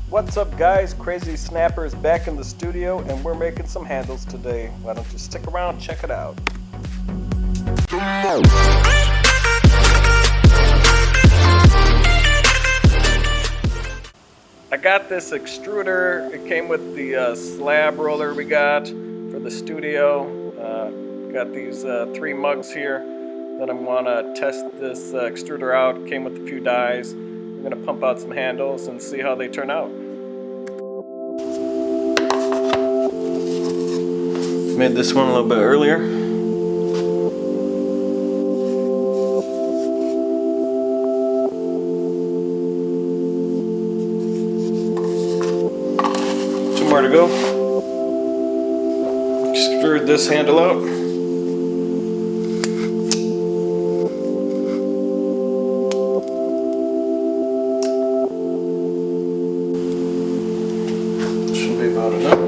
What's up guys, Crazzy Snapper is back in the studio and we're making some handles today. Why don't you stick around and check it out. I got this extruder. It came with the slab roller we got for the studio. Got these 3 mugs here that I want to test this extruder out. Came with a few dies. I'm going to pump out some handles and see how they turn out. Made this one a little bit earlier. More to go. Extrude this handle out. Should be about enough.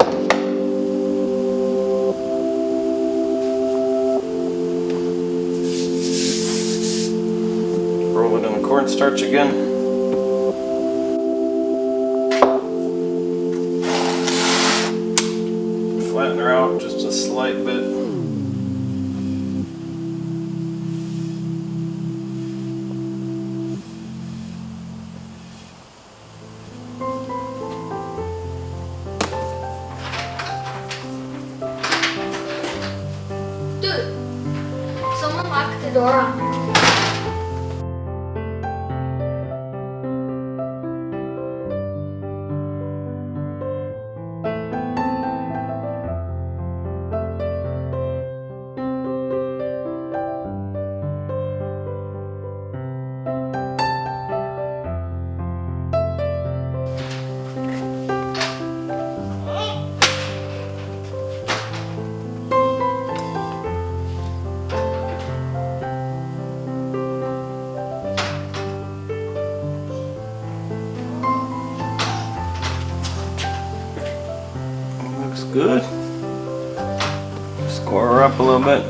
Roll it in the cornstarch again. Flatten her out just a slight bit. Dude, someone locked the door on me. Looks good. Score her up a little bit.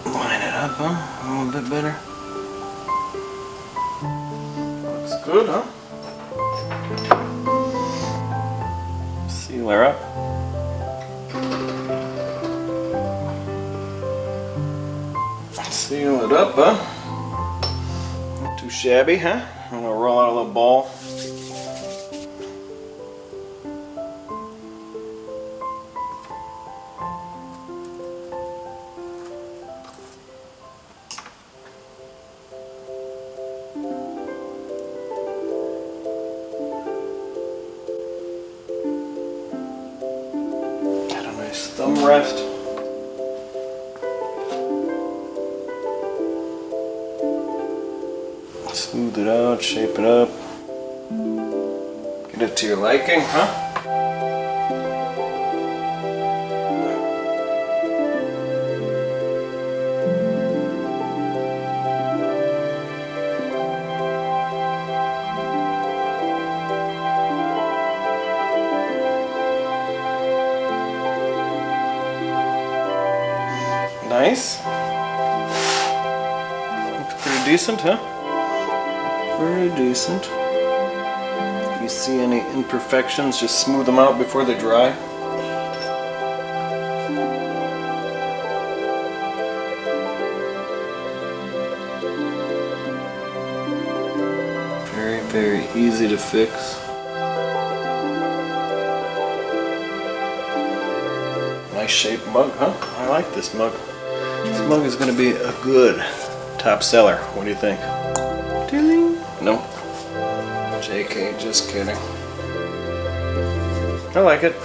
Line it up, huh? A little bit better. Looks good, huh? Seal her up. Seal it up, huh? Not too shabby, huh? I'm gonna roll out a little ball. Thumb rest. Smooth it out, shape it up. Get it to your liking, huh? Nice. Looks pretty decent, huh? Pretty decent. If you see any imperfections, just smooth them out before they dry. Very, very easy to fix. Nice shaped mug, huh? I like this mug. This mug is going to be a good top seller. What do you think? No. JK, just kidding. I like it.